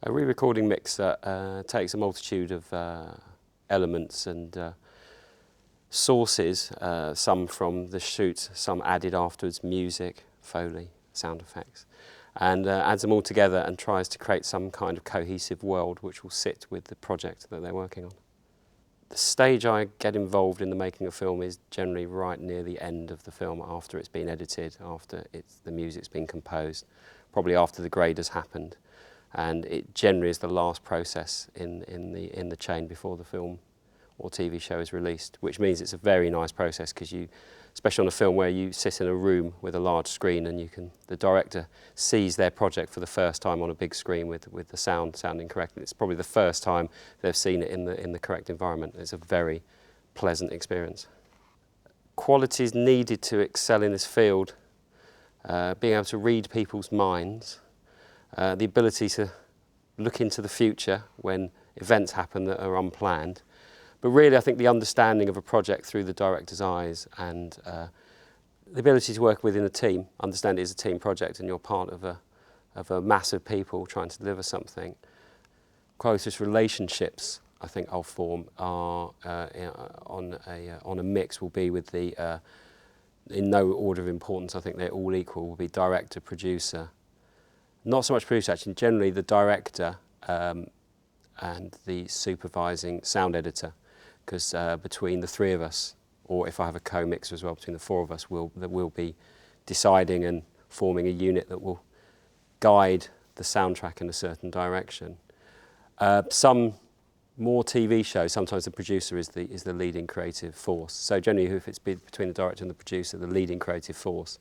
A re-recording mixer takes a multitude of elements and sources, some from the shoot, some added afterwards, music, Foley, sound effects, and adds them all together and tries to create some kind of cohesive world which will sit with the project that they're working on. The stage I get involved in the making of film is generally right near the end of the film, after it's been edited, after the music's been composed, probably after the grade has happened, and it generally is the last process in the chain before the film or TV show is released, which means it's a very nice process because you, especially on a film where you sit in a room with a large screen and the director sees their project for the first time on a big screen with the sound sounding correctly. It's probably the first time they've seen it in the correct environment. It's a very pleasant experience. Qualities needed to excel in this field: being able to read people's minds, the ability to look into the future when events happen that are unplanned. But really, I think the understanding of a project through the director's eyes and the ability to work within a team, understand it is a team project and you're part of a mass of people trying to deliver something. Closest relationships I think I'll form are on a mix will be with the, in no order of importance, I think they're all equal, will be director, producer. Not so much producer actually, generally the director and the supervising sound editor. Because between the three of us, or if I have a co-mixer as well, between the four of us, we'll be deciding and forming a unit that will guide the soundtrack in a certain direction. Some more TV shows, sometimes the producer is the leading creative force. So generally, if it's between the director and the producer, the leading creative force.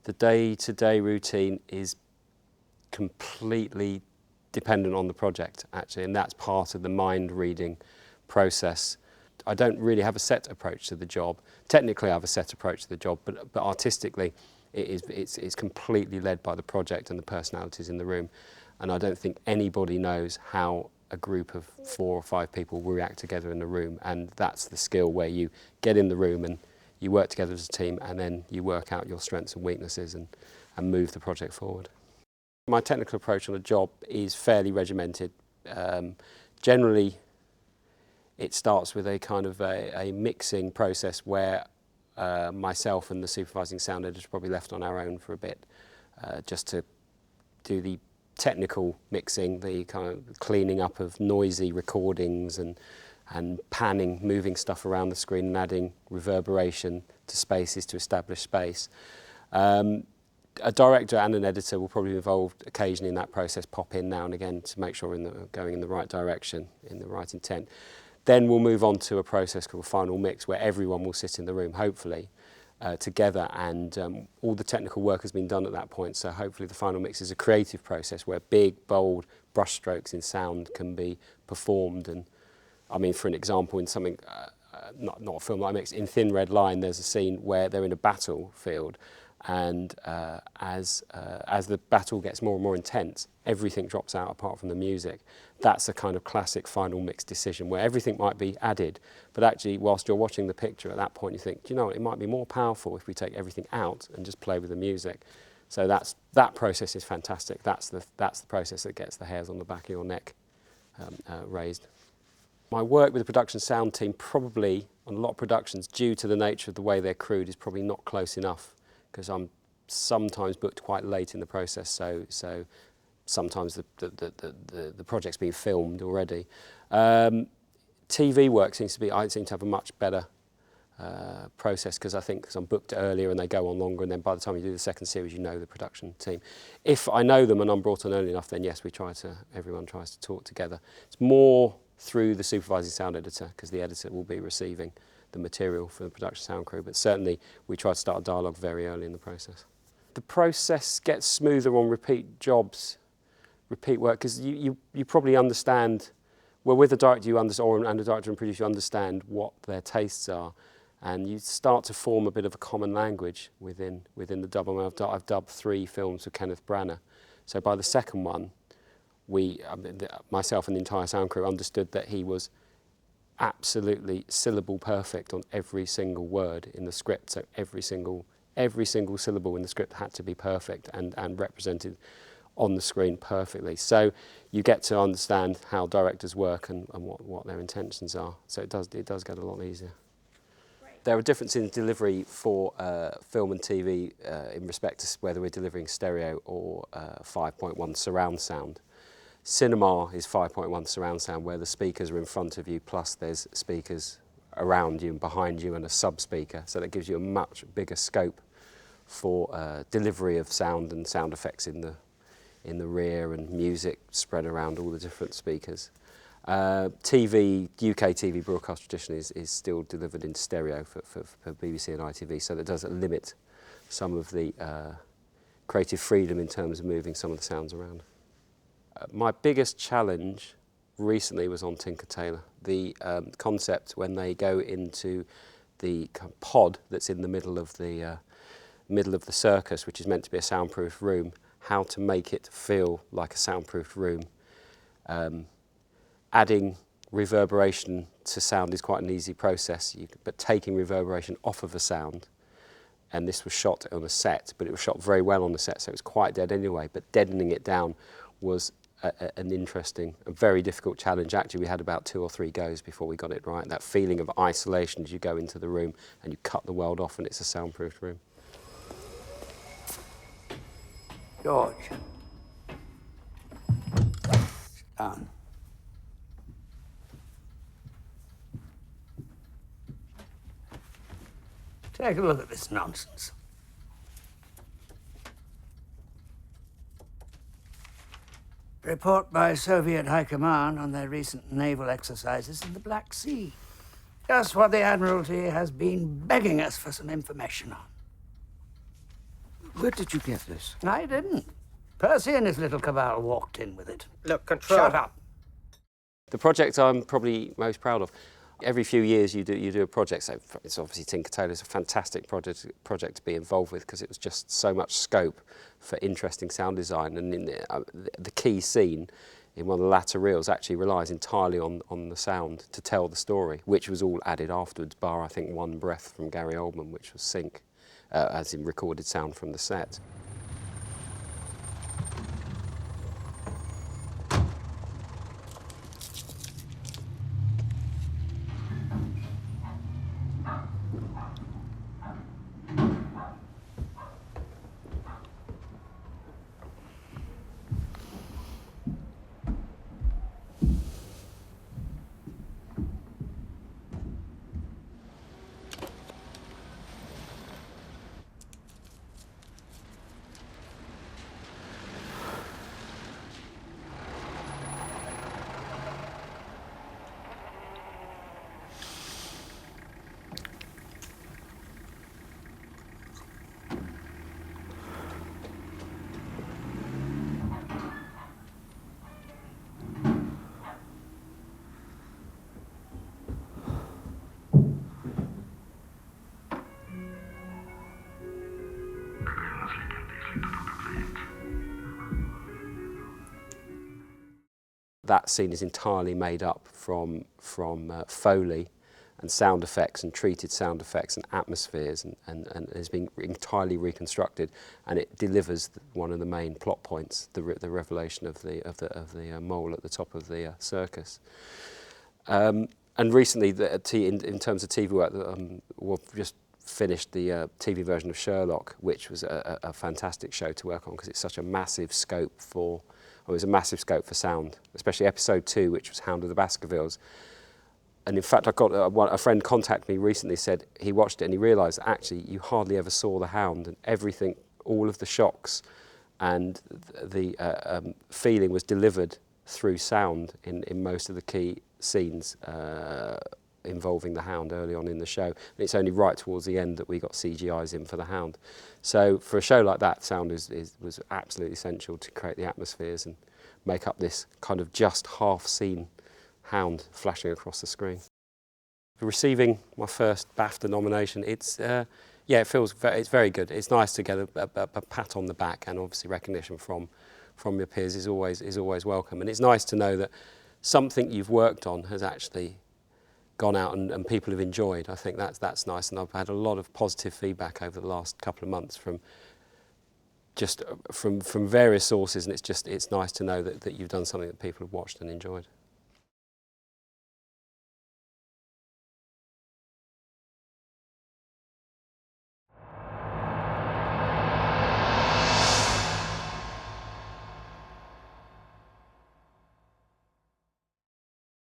The day-to-day routine is completely dependent on the project, actually, and that's part of the mind-reading process. I don't really have a set approach to the job. Technically, I have a set approach to the job, but artistically, it's completely led by the project and the personalities in the room. And I don't think anybody knows how a group of 4 or 5 people will react together in the room. And that's the skill where you get in the room and you work together as a team, and then you work out your strengths and weaknesses and move the project forward. My technical approach on a job is fairly regimented. Generally, it starts with a kind of a mixing process where myself and the supervising sound editor are probably left on our own for a bit, just to do the technical mixing, the kind of cleaning up of noisy recordings and panning, moving stuff around the screen and adding reverberation to spaces to establish space. A director and an editor will probably be involved occasionally in that process, pop in now and again to make sure we're going in the right direction, in the right intent. Then we'll move on to a process called final mix, where everyone will sit in the room, hopefully, together, and all the technical work has been done at that point. So hopefully the final mix is a creative process where big, bold brushstrokes in sound can be performed. And I mean, for an example, in something, not a film like Mix, in Thin Red Line, there's a scene where they're in a battlefield, and as the battle gets more and more intense, everything drops out apart from the music. That's a kind of classic final mix decision where everything might be added, but actually whilst you're watching the picture at that point you think, do you know what, it might be more powerful if we take everything out and just play with the music. So that process is fantastic. That's the process that gets the hairs on the back of your neck raised. My work with the production sound team, probably on a lot of productions, due to the nature of the way they're crewed, is probably not close enough, because I'm sometimes booked quite late in the process, so sometimes the project's been filmed already. TV work I seem to have a much better process, because I think I'm booked earlier and they go on longer, and then by the time you do the second series, you know the production team. If I know them and I'm brought on early enough, then yes, everyone tries to talk together. It's more through the supervising sound editor, because the editor will be receiving the material for the production sound crew, but certainly we try to start a dialogue very early in the process. The process gets smoother on repeat jobs, repeat work, because you probably understand, well, with a director and a director and producer, you understand what their tastes are, and you start to form a bit of a common language within the dub. I mean, I've dubbed 3 films for Kenneth Branagh, so by the second one, myself and the entire sound crew understood that he was absolutely syllable perfect on every single word in the script. So every single syllable in the script had to be perfect and represented on the screen perfectly. So you get to understand how directors work and what their intentions are. So it does get a lot easier. There are differences in delivery for film and TV in respect to whether we're delivering stereo or 5.1 surround sound. Cinema is 5.1 surround sound, where the speakers are in front of you, plus there's speakers around you and behind you and a sub-speaker. So that gives you a much bigger scope for delivery of sound and sound effects in the rear, and music spread around all the different speakers. TV, UK TV broadcast tradition is still delivered in stereo for BBC and ITV, so that does limit some of the creative freedom in terms of moving some of the sounds around. My biggest challenge recently was on Tinker Tailor. The concept when they go into the pod that's in the middle of the circus, which is meant to be a soundproof room, how to make it feel like a soundproof room. Adding reverberation to sound is quite an easy process, but taking reverberation off of a sound, and this was shot on a set, but it was shot very well on the set, so it was quite dead anyway, but deadening it down was an interesting, a very difficult challenge. Actually, we had about 2 or 3 goes before we got it right. That feeling of isolation as you go into the room and you cut the world off and it's a soundproof room. George. Sit down. Take a look at this nonsense. Report by Soviet High Command on their recent naval exercises in the Black Sea. Just what the Admiralty has been begging us for some information on. Where did you get this? I didn't. Percy and his little cabal walked in with it. Look, Control. Shut up. The project I'm probably most proud of. Every few years you do a project, so it's obviously Tinker Tailor is a fantastic project to be involved with because it was just so much scope for interesting sound design, and in the key scene in one of the latter reels actually relies entirely on the sound to tell the story, which was all added afterwards, bar I think one breath from Gary Oldman, which was sync, as in recorded sound from the set. That scene is entirely made up from Foley and sound effects and treated sound effects and atmospheres, and has been entirely reconstructed, and it delivers one of the main plot points, the revelation of the mole at the top of the circus. And recently, in terms of TV work, we've just finished the TV version of Sherlock, which was a fantastic show to work on because it's such a massive scope for. It was a massive scope for sound, especially episode 2, which was Hound of the Baskervilles. And in fact, I got a friend contact me recently, said he watched it and he realised that actually you hardly ever saw the hound, and everything, all of the shocks and the feeling was delivered through sound in most of the key scenes involving the hound early on in the show. And it's only right towards the end that we got CGIs in for the hound. So for a show like that, sound was absolutely essential to create the atmospheres and make up this kind of just half-seen hound flashing across the screen. Receiving my first BAFTA nomination, it's it's very good. It's nice to get a pat on the back, and obviously recognition from your peers is always welcome. And it's nice to know that something you've worked on has actually gone out and people have enjoyed. I think that's nice, and I've had a lot of positive feedback over the last couple of months from just from various sources, and it's nice to know that you've done something that people have watched and enjoyed.